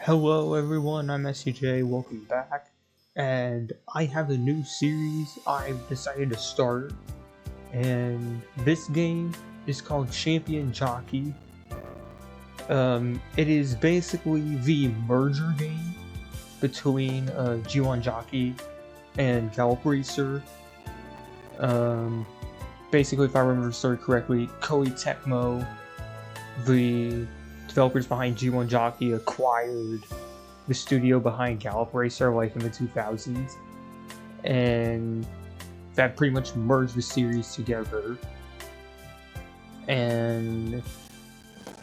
Hello everyone, I'm SCJ, welcome back, and I have a new series I've decided to start, and this game is called Champion Jockey. It is basically the merger game between G1 Jockey and Gallop Racer. Basically, if I remember the story correctly, Koei Tecmo, the developers behind G1 Jockey, acquired the studio behind Gallop Racer like in the 2000s, and that pretty much merged the series together. And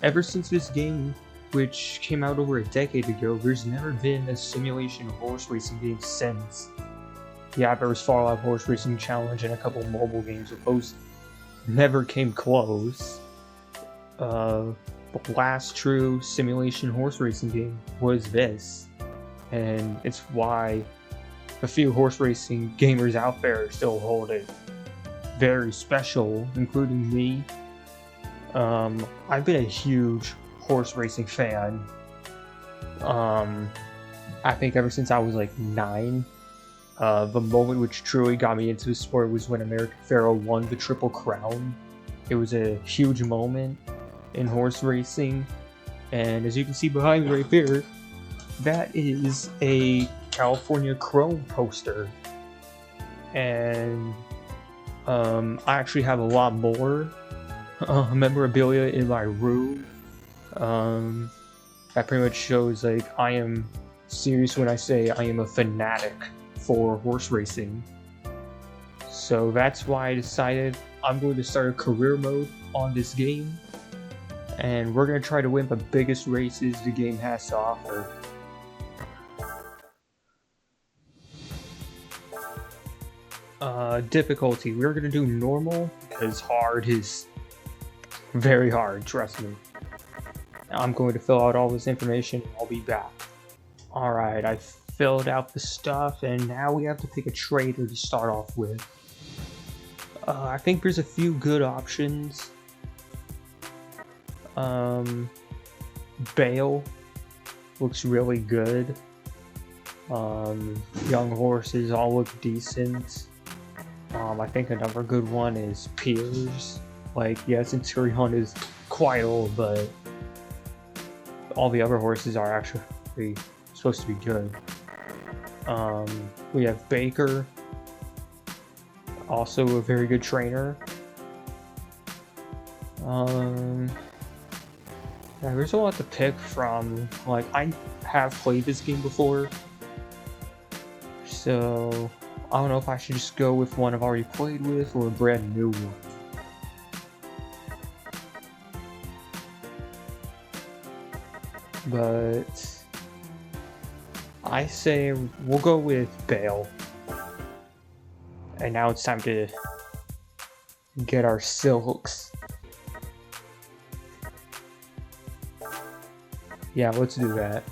ever since this game, which came out over a decade ago, there's never been a simulation horse racing game since. Yeah, there was Fallout Horse Racing Challenge and a couple mobile games, but those never came close. The last true simulation horse racing game was this, and it's why a few horse racing gamers out there still hold it very special, including me. I've been a huge horse racing fan. I think ever since I was like 9. The moment which truly got me into the sport was when American Pharoah won the Triple Crown. It was a huge moment in horse racing, and as you can see behind me right there, that is a California Chrome poster. And I actually have a lot more memorabilia in my room. That pretty much shows like I am serious when I say I am a fanatic for horse racing. So that's why I decided I'm going to start a career mode on this game, and we're going to try to win the biggest races the game has to offer. Difficulty, we're going to do normal, because hard is very hard, trust me. I'm going to fill out all this information, I'll be back. Alright, I filled out the stuff, and now we have to pick a trader to start off with. I think there's a few good options. Bale looks really good. Young horses all look decent. I think another good one is Piers. Like, yes, Centurion is quite old, but all the other horses are actually supposed to be good. We have Baker, also a very good trainer. Yeah, there's a lot to pick from. Like, I have played this game before, so I don't know if I should just go with one I've already played with or a brand new one. But I say we'll go with Bale. And now it's time to get our silks. Yeah, let's do that.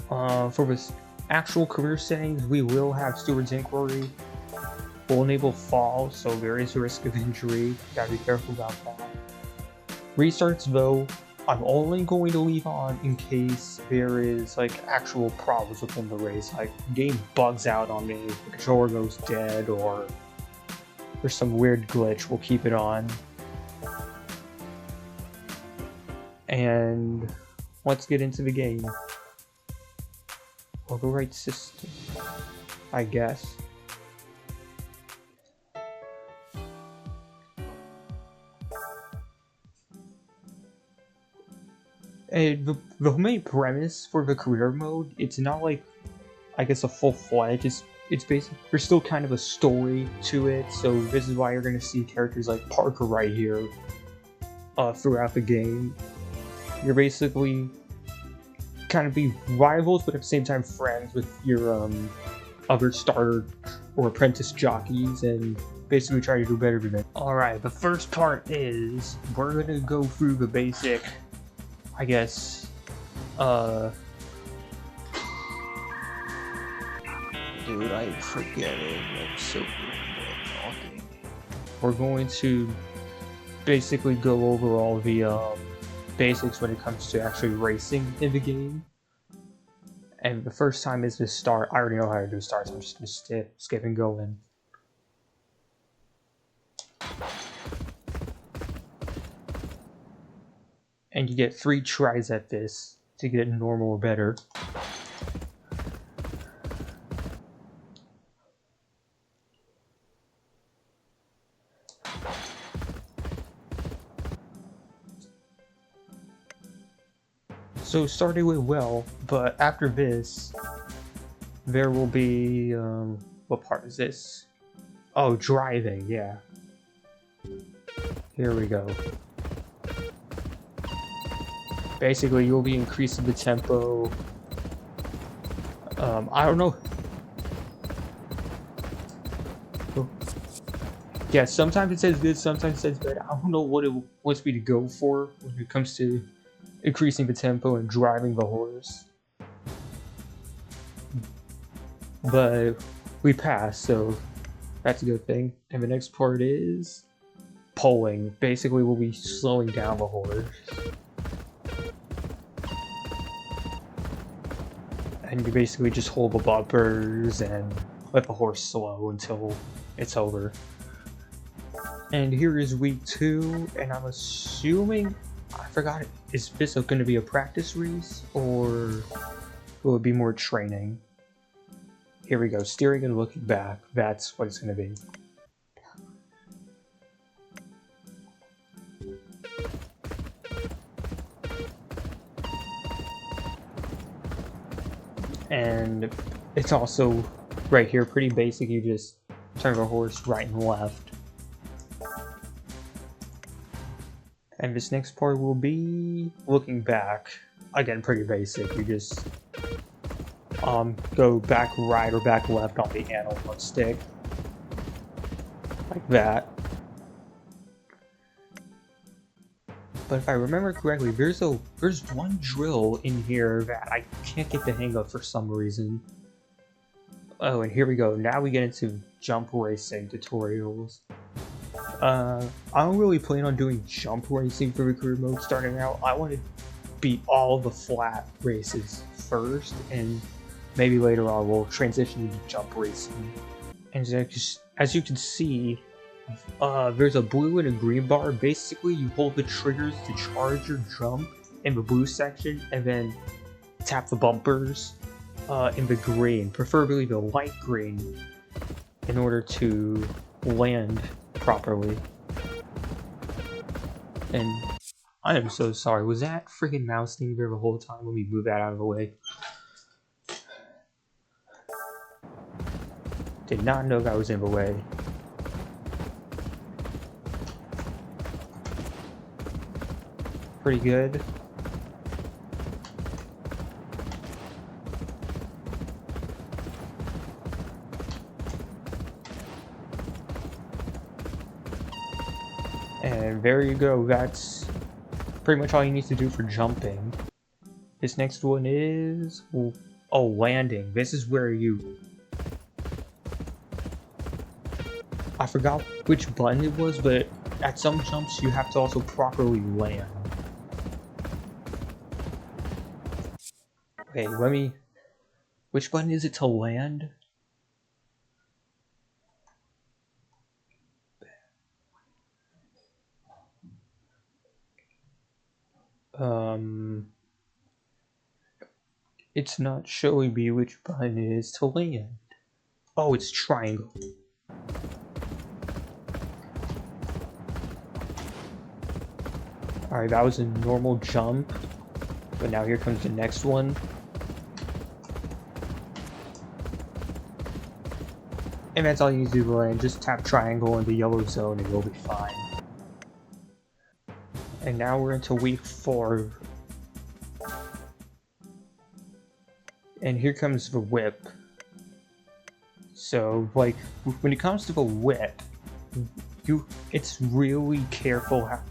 For this actual career settings, we will have Steward's Inquiry. We'll enable fall, so there is a risk of injury. Gotta be careful about that. Restarts, though, I'm only going to leave on in case there is like actual problems within the race, like game bugs out on me, the controller goes dead, or there's some weird glitch. We'll keep it on. And let's get into the game. Or the right system, I guess. And the main premise for the career mode, it's not like, I guess, a full-fledged, it's basically, there's still kind of a story to it, so this is why you're going to see characters like Parker right here throughout the game. You're basically kind of be rivals, but at the same time friends with your other starter or apprentice jockeys, and basically try to do better than them. Alright, the first part is, we're going to go through the basic, I guess, dude, I forget it. I'm so good at talking. We're going to basically go over all the basics when it comes to actually racing in the game. And the first time is to start. I already know how to do start, so I'm just gonna skip and go in. And you get 3 tries at this to get normal or better. So started with well, but after this, there will be, what part is this? Oh, driving, yeah. Here we go. Basically, you'll be increasing the tempo. I don't know. Yeah, sometimes it says good, sometimes it says bad. I don't know what it wants me to go for when it comes to increasing the tempo and driving the horse. But we passed, so that's a good thing. And the next part is pulling. Basically, we'll be slowing down the horse. And you basically just hold the bumpers and let the horse slow until it's over. And here is week 2, and I'm assuming, I forgot, is this going to be a practice race, or will it be more training? Here we go, steering and looking back, that's what it's going to be. And it's also right here pretty basic. You just turn the horse right and left. And this next part will be looking back. Again, pretty basic. You just go back right or back left on the analog stick, like that. But if I remember correctly, there's one drill in here that I can't get the hang of for some reason. Oh, and here we go. Now we get into jump racing tutorials. I don't really plan on doing jump racing for the career mode starting out. I want to beat all the flat races first, and maybe later on we'll transition to jump racing. And as you can see, there's a blue and a green bar. Basically, you hold the triggers to charge your jump in the blue section, and then tap the bumpers in the green, preferably the light green, in order to land properly. And I am so sorry, was that freaking mouse thing there the whole time? Let me move that out of the way. Did not know that was in the way. Pretty good. And there you go, that's pretty much all you need to do for jumping. This next one is, oh, landing. This is where I forgot which button it was, but at some jumps you have to also properly land. Okay, which button is it to land? It's not showing me which button it is to land. Oh, it's triangle. Alright, that was a normal jump, but now here comes the next one. And that's all you need to do to land. Just tap triangle in the yellow zone and you'll be fine. And now we're into week 4. And here comes the whip. So, like, when it comes to the whip, it's really careful how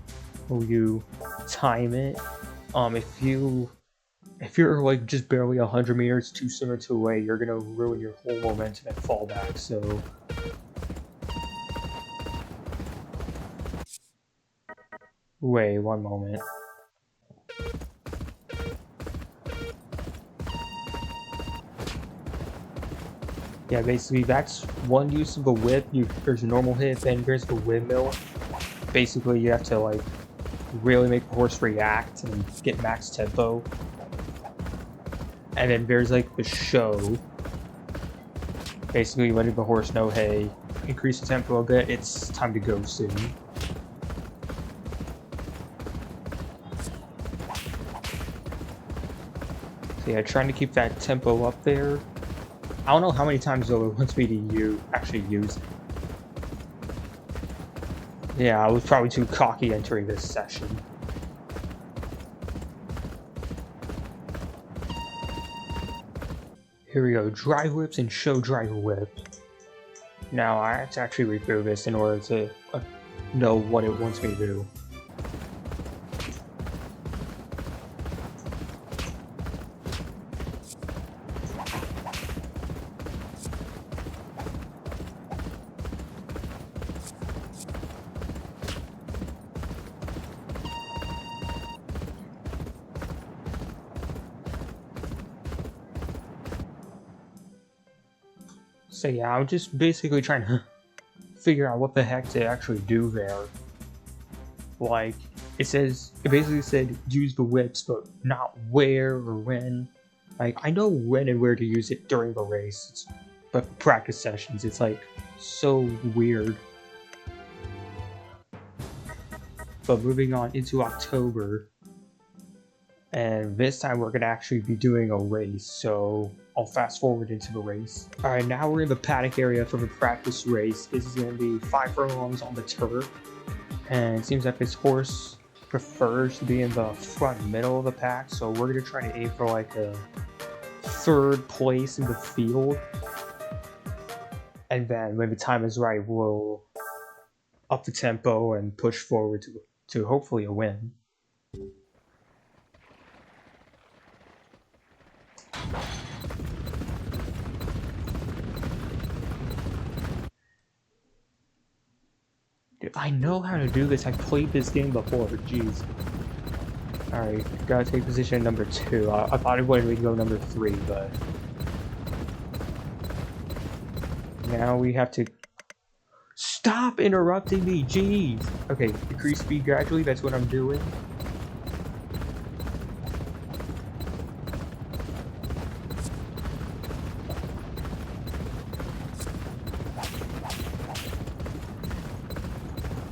you time it. If you're like just barely 100 meters too soon or too late, you're gonna ruin your whole momentum and fall back. So wait one moment. Yeah, basically that's one use of a whip. There's a normal hit, then there's the windmill. Basically, you have to like really make the horse react and get max tempo. And then there's like the show. Basically letting the horse know, hey, increase the tempo a bit, it's time to go soon. So yeah, trying to keep that tempo up there. I don't know how many times though it wants me to actually use it. Yeah, I was probably too cocky entering this session. Here we go, drive whips and show drive whip. Now I have to actually rethrough this in order to know what it wants me to do. So yeah, I'm just basically trying to figure out what the heck to actually do there. Like, it basically said use the whips, but not where or when. Like, I know when and where to use it during the race, but for practice sessions, it's like so weird. But moving on into October, and this time we're gonna actually be doing a race, so I'll fast forward into the race. Alright, now we're in the paddock area for the practice race. This is gonna be 5 furlongs on the turf, and it seems like this horse prefers to be in the front middle of the pack, so we're gonna try to aim for like a 3rd place in the field. And then when the time is right, we'll up the tempo and push forward to hopefully a win. Dude, I know how to do this. I played this game before. Jeez. Alright, gotta take position number 2. I thought it wanted me to go number 3, but now we have to stop interrupting me. Jeez. Okay, decrease speed gradually. That's what I'm doing.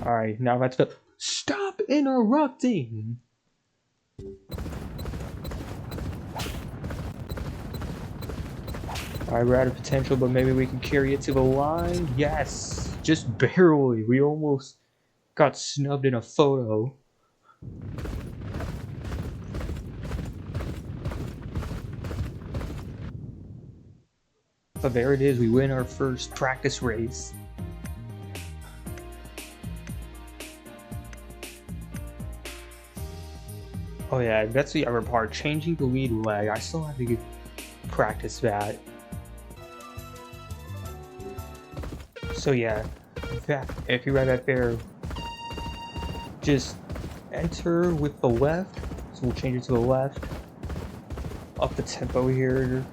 Alright, now that's the stop interrupting! Alright, we're out of potential, but maybe we can carry it to the line. Yes! Just barely. We almost got snubbed in a photo. But there it is, we win our first practice race. Oh yeah, that's the other part. Changing the lead leg. I still have to practice that. So yeah, if you read that there, just enter with the left. So we'll change it to the left. Up the tempo here.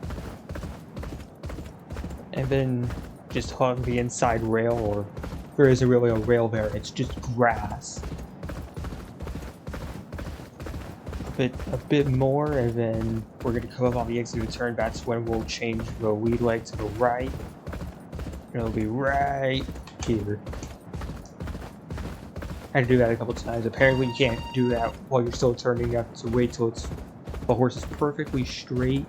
And then just hug the inside rail, or there isn't really a rail there, it's just grass. A bit more, and then we're going to come up on the exit of the turn. That's when we'll change the lead leg to the right. And it'll be right here. I had to do that a couple times. Apparently you can't do that while you're still turning. You have to wait till the horse is perfectly straight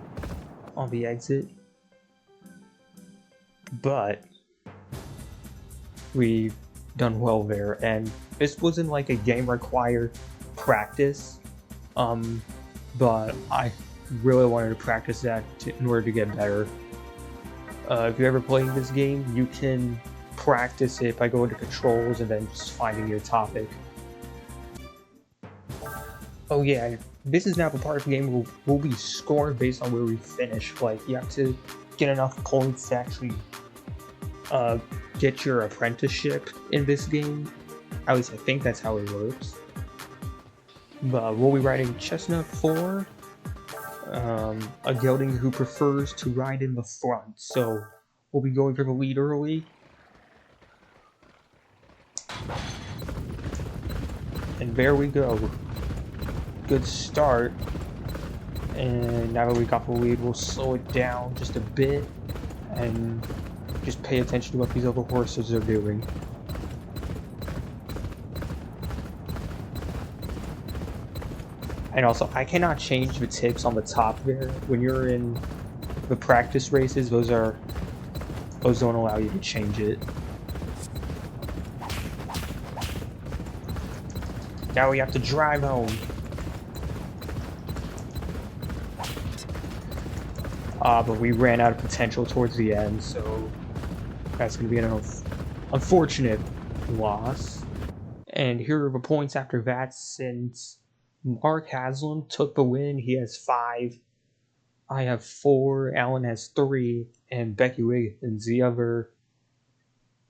on the exit. But we've done well there, and this wasn't like a game required practice. But I really wanted to practice that in order to get better. If you're ever playing this game, you can practice it by going to controls and then just finding your topic. Oh yeah, this is now the part of the game where we'll be scored based on where we finish. Like, you have to get enough points to actually get your apprenticeship in this game. At least I think that's how it works. But we'll be riding Chestnut 4, a gelding who prefers to ride in the front. So will be going for the lead early. And there we go. Good start. And now that we got the lead, we'll slow it down just a bit and just pay attention to what these other horses are doing. And also, I cannot change the tips on the top there. When you're in the practice races, those don't allow you to change it. Now we have to drive home. But we ran out of potential towards the end, so that's going to be an unfortunate loss. And here are the points after that. Since Mark Haslam took the win, he has 5. I have 4, Alan has 3, and Becky Wiggins, the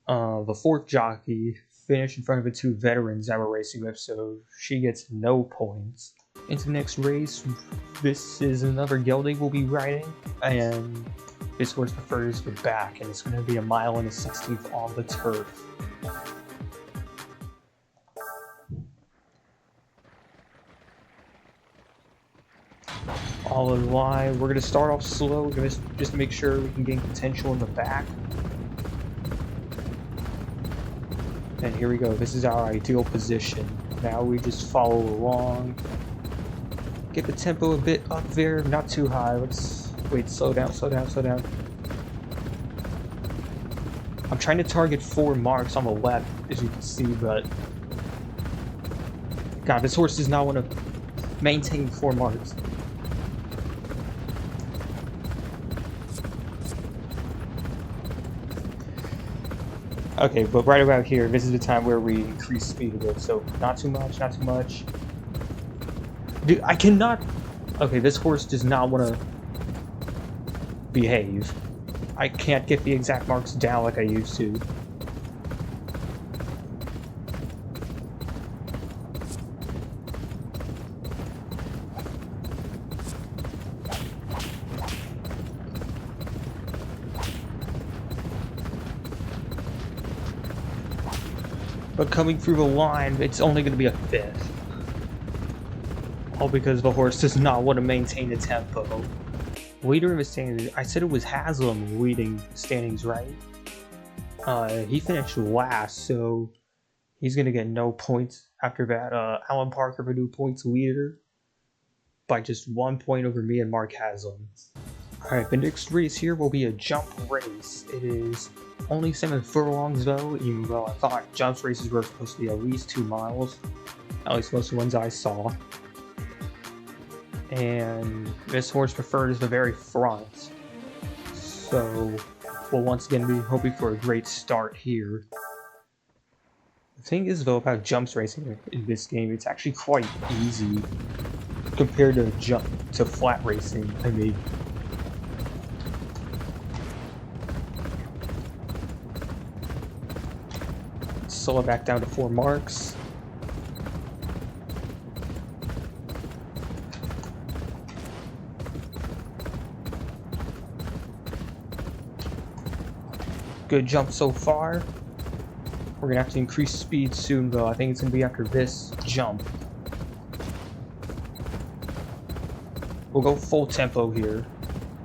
4th jockey, finished in front of the 2 veterans that were racing with, so she gets no points. Into the next race, this is another gelding we'll be riding, and this horse prefers the back, and it's going to be 1 mile and a 16th on the turf. All in line, we're going to start off slow, just to make sure we can gain potential in the back. And here we go, this is our ideal position. Now we just follow along. Get the tempo a bit up there, not too high. Let's wait, slow down. I'm trying to target 4 marks on the left, as you can see, but God, this horse does not want to maintain 4 marks. Okay, but right about here, this is the time where we increase speed a bit, so not too much. Dude, I cannot... Okay, this horse does not want to behave. I can't get the exact marks down like I used to. But coming through the line, it's only going to be a 5th. All because the horse does not want to maintain the tempo. Leader in the standings, I said it was Haslam leading the standings, right? He finished last, so he's going to get no points after that. Alan Parker, the new points leader, by just 1 point over me and Mark Haslam. Alright, the next race here will be a jump race. It is only 7 furlongs though, even though I thought jump races were supposed to be at least 2 miles. At least most of the ones I saw. And this horse prefers the very front. So we'll once again be hoping for a great start here. The thing is though about jumps racing in this game, it's actually quite easy compared to flat racing, I mean. Slow it back down to 4 marks. Good jump so far. We're gonna have to increase speed soon though. I think it's gonna be after this jump. We'll go full tempo here,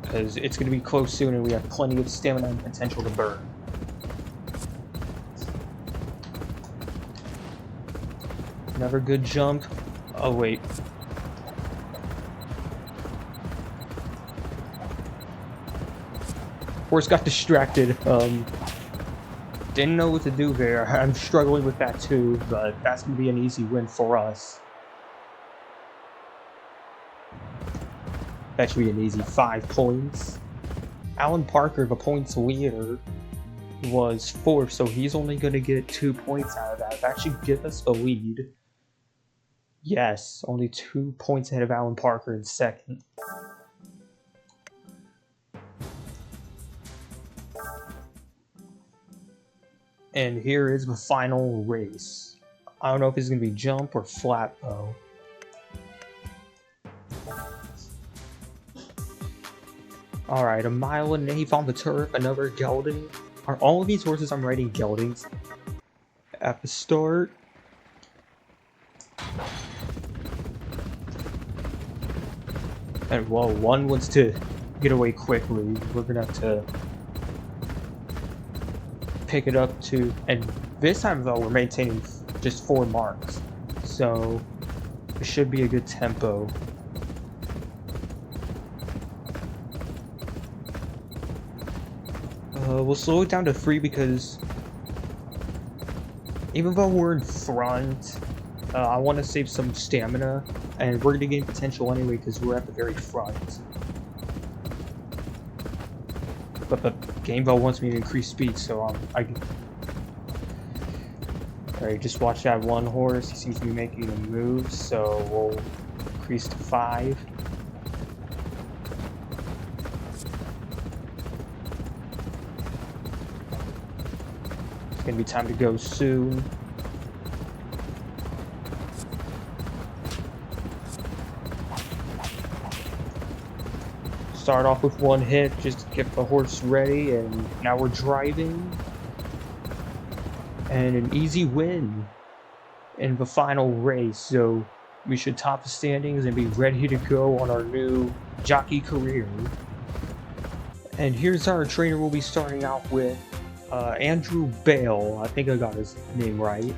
because it's gonna be close soon and we have plenty of stamina and potential to burn. Another good jump. Oh wait. Horse got distracted. Didn't know what to do there. I'm struggling with that too, but that's going to be an easy win for us. That should be an easy 5 points. Alan Parker, the points leader, was 4th, so he's only going to get 2 points out of that. That should give us the lead. Yes, only 2 points ahead of Alan Parker in 2nd. And here is the final race. I don't know if it's going to be jump or flat though. Alright, a mile and an eighth on the turf, another gelding. Are all of these horses I'm riding geldings at the start? And whoa, one wants to get away quickly. We're gonna have to pick it up to, and this time though we're maintaining just 4 marks, so it should be a good tempo. We'll slow it down to 3 because even though we're in front, I want to save some stamina, and we're going to gain potential anyway because we're at the very front. But the game though wants me to increase speed, so Alright, just watch that one horse. He seems to be making a move, so we'll increase to 5. It's gonna be time to go soon. Start off with 1 hit, just to get the horse ready, and now we're driving. And an easy win in the final race, so we should top the standings and be ready to go on our new jockey career. And here's our trainer we'll be starting out with, Andrew Bale. I think I got his name right.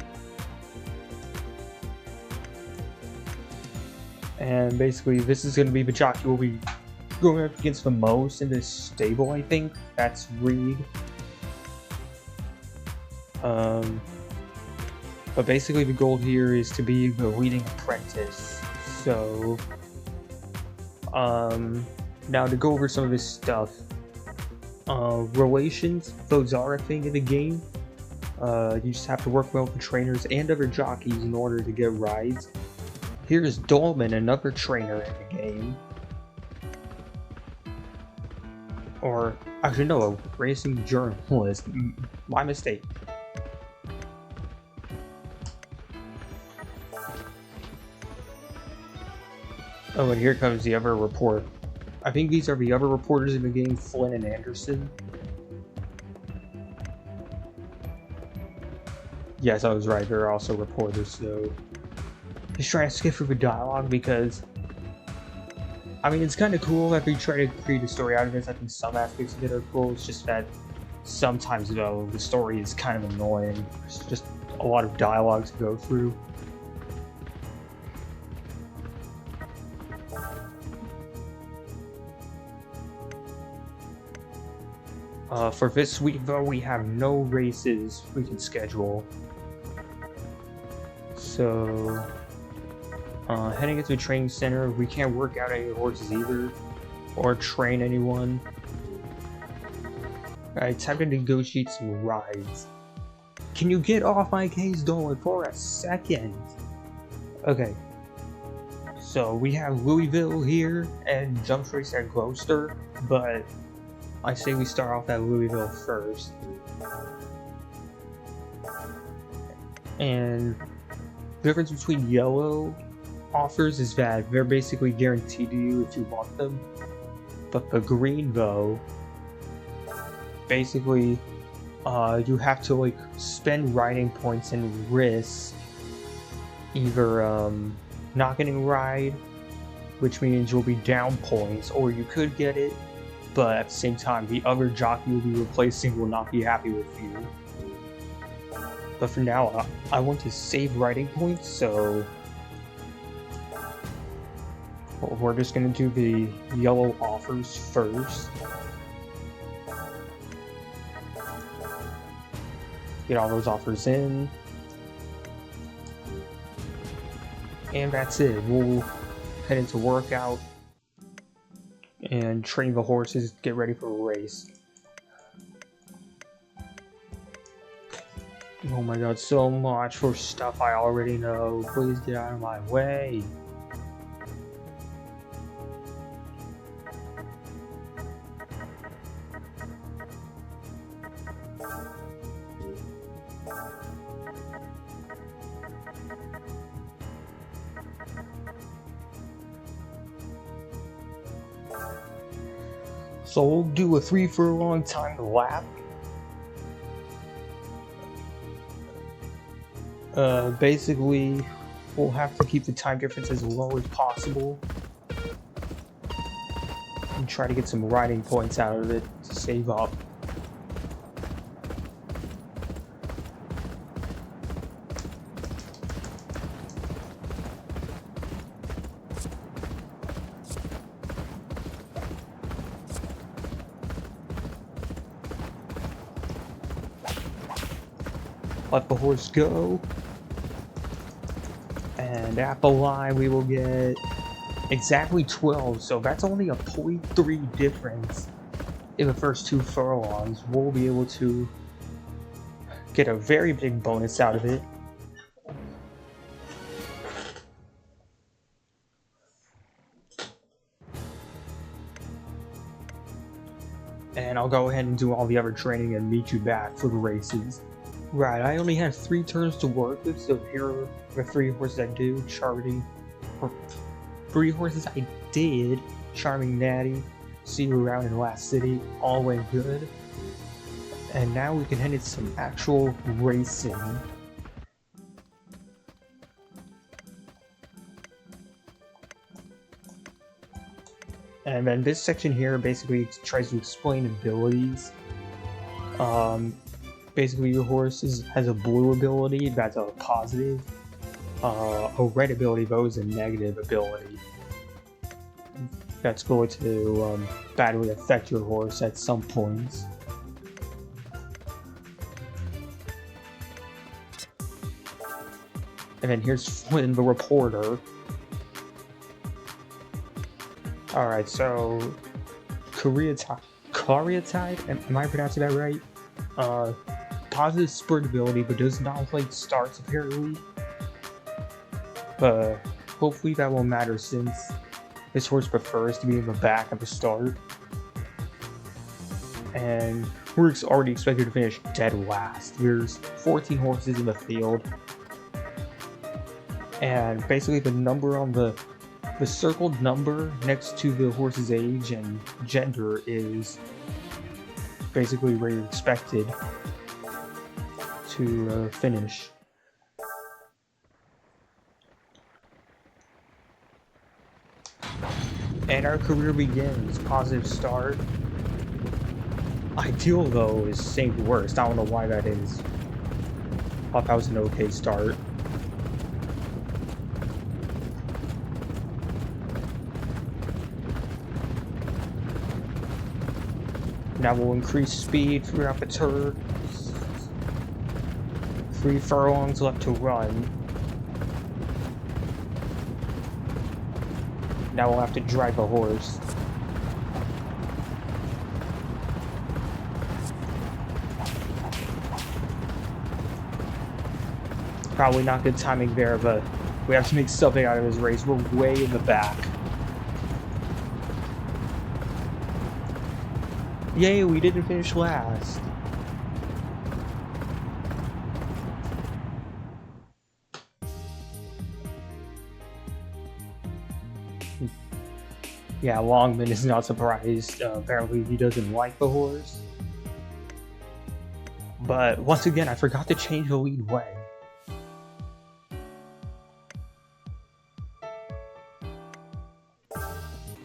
And basically this is going to be the jockey we'll be going up against the most in this stable, I think. That's Reed. But basically the goal here is to be the leading apprentice. So, now to go over some of this stuff. Relations, those are a thing in the game. You just have to work well with the trainers and other jockeys in order to get rides. Here's Dolman, another trainer in the game. Or, actually no, a racing journalist. My mistake. Oh, and here comes the other report. I think these are the other reporters in the game, Flynn and Anderson. Yes, I was right, they're also reporters, so... Just trying to skip through the dialogue because... I mean, it's kind of cool that we try to create a story out of this. I think some aspects of it are cool, it's just that sometimes, though, the story is kind of annoying. There's just a lot of dialogue to go through. For this week, though, we have no races we can schedule. So, heading into the training center, we can't work out any horses either, or train anyone. Alright, time to negotiate some rides. Can you get off my case, Dolan, for a second? Okay. So, we have Louisville here, and Jump Race at Gloucester, but... I say we start off at Louisville first. And the difference between yellow offers is that they're basically guaranteed to you if you want them. But the green, though, basically you have to like spend riding points and risk either not getting a ride, which means you'll be down points, or you could get it, but at the same time, the other jockey you'll be replacing will not be happy with you. But for now, I want to save riding points, so we're just going to do the yellow offers first. Get all those offers in. And that's it. We'll head into workout and train the horses, get ready for a race. Oh my god, so much for stuff I already know. Please get out of my way. So we'll do a 3 furlong timed lap. Basically, we'll have to keep the time difference as low as possible and try to get some riding points out of it to save up. Let the horse go, and at the line we will get exactly 12, so that's only a 0.3 difference in the first 2 furlongs. We'll be able to get a very big bonus out of it. And I'll go ahead and do all the other training and meet you back for the races. Right, I only have 3 turns to work with, so here are the 3 horses I do. Charming, or 3 horses I did. Charming, Natty, See You Around in Last City, all went good. And now we can head into some actual racing. And then this section here basically tries to explain abilities. Basically, your horse has a blue ability, that's a positive. A red ability, though, is a negative ability. That's going to badly affect your horse at some points. And then here's Flynn, the reporter. Alright, so Careatide, am I pronouncing that right? Positive sprint ability, but does not like starts apparently. But hopefully that won't matter since this horse prefers to be in the back at the start. And we're already expected to finish dead last. There's 14 horses in the field. And basically the number on the circled number next to the horse's age and gender is basically where you're expected to finish. And our career begins. Positive start. Ideal though is saved worst. I don't know why that is. Thought that was an okay start. Now we'll increase speed throughout the turn. 3 furlongs left to run. Now we'll have to drive a horse. Probably not good timing there, but we have to make something out of this race. We're way in the back. Yay, we didn't finish last. Yeah, Longman is not surprised. Apparently he doesn't like the horse. But once again, I forgot to change the lead way.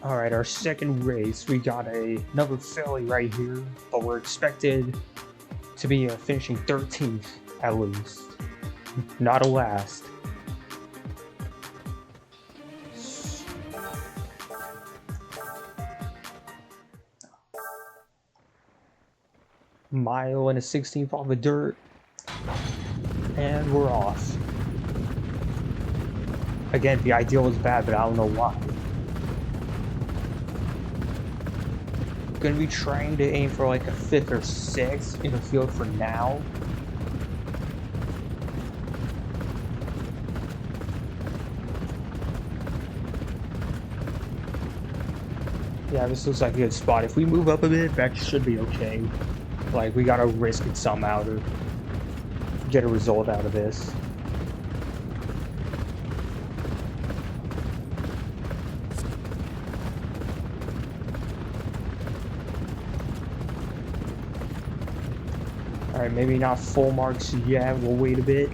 Alright, our second race, we got another filly right here, but we're expected to be finishing 13th at least, not a last. Mile and a 16th off the dirt, and we're off. Again, the ideal was bad, but I don't know why. Gonna be trying to aim for like a 5th or 6th in the field for now. Yeah, this looks like a good spot. If we move up a bit, that should be okay. Like, we gotta risk it somehow to get a result out of this. Alright, maybe not full marks yet. We'll wait a bit.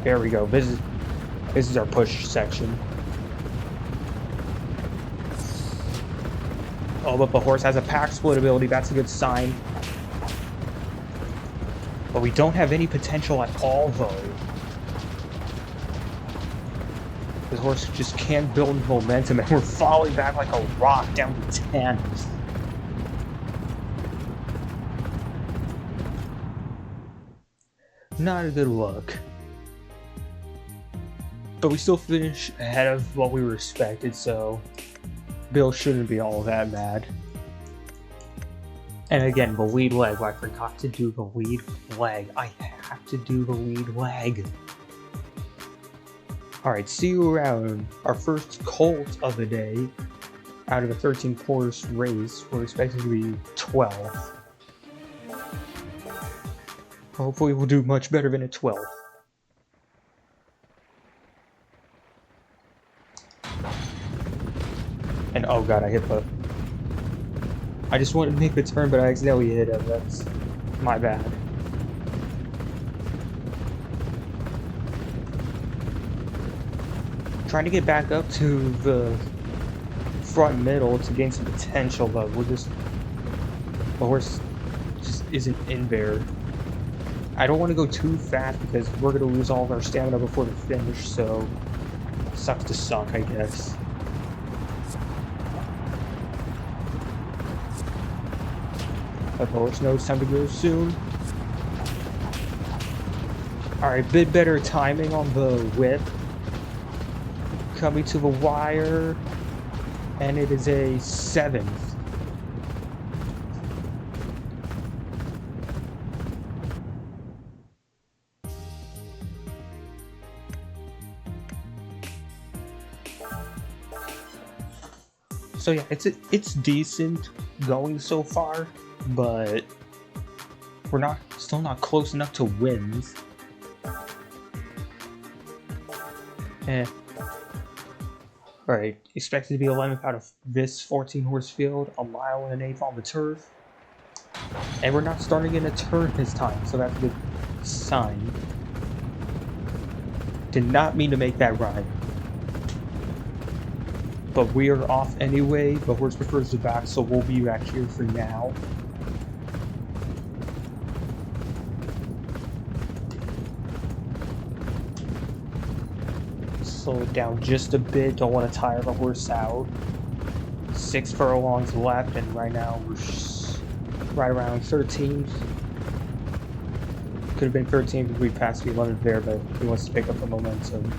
There we go. This is our push section. Oh, but the horse has a pack split ability. That's a good sign. But we don't have any potential at all, though. The horse just can't build momentum, and we're falling back like a rock down to 10. Not a good look. But we still finish ahead of what we were expected, so Bill shouldn't be all that mad. And again, the lead leg. I forgot to do the lead leg. I have to do the lead leg. Alright, see you around. Our first colt of the day out of a 13-horse race. We're expected to be 12. Hopefully we'll do much better than a 12. And oh god, I hit the... I just wanted to make the turn, but I accidentally hit him. That's my bad. Trying to get back up to the front middle to gain some potential, but we're just... the horse just isn't in there. I don't want to go too fast because we're going to lose all of our stamina before the finish, so... sucks to suck, I guess. But the horse knows time to go soon. Alright, bit better timing on the whip. Coming to the wire, and it is a 7th. So yeah, it's decent going so far, but we're still not close enough to wins. Alright, expected to be 11th out of this 14-horse field, a mile and an eighth on the turf. And we're not starting in a turn this time, so that's a good sign. Did not mean to make that rhyme. But we are off anyway. The horse prefers the back, so we'll be back here for now. Slow it down just a bit, don't want to tire the horse out. 6 furlongs left, and right now we're right around 13th. Could have been 13th if we passed the 11th there, but he wants to pick up the momentum.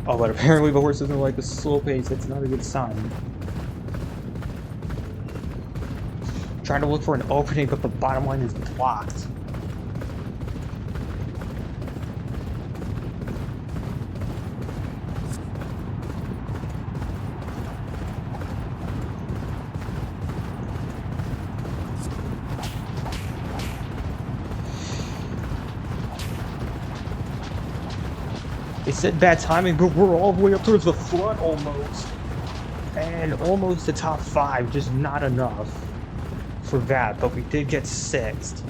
Oh, but apparently the horse doesn't like the slow pace. That's not a good sign. Trying to look for an opening, but the bottom line is blocked. They said bad timing, but we're all the way up towards the front almost. And almost the top 5, just not enough for that, but we did get 6th.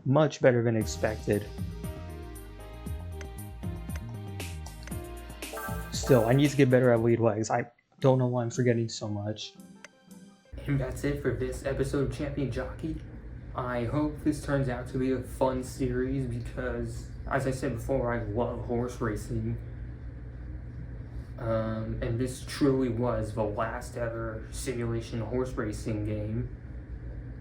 Much better than expected. Still, I need to get better at lead legs. I don't know why I'm forgetting so much. And that's it for this episode of Champion Jockey. I hope this turns out to be a fun series because, as I said before, I love horse racing. And this truly was the last ever simulation horse racing game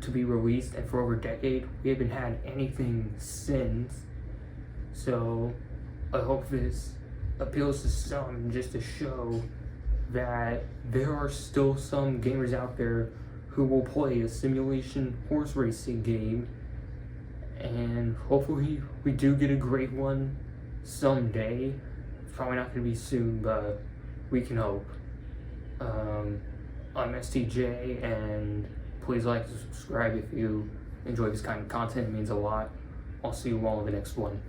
to be released, and for over a decade we haven't had anything since. So I hope this appeals to some, just to show that there are still some gamers out there who will play a simulation horse racing game, and hopefully we do get a great one someday. It's probably not going to be soon, but we can hope. I'm STJ, and please like and subscribe if you enjoy this kind of content. It means a lot. I'll see you all in the next one.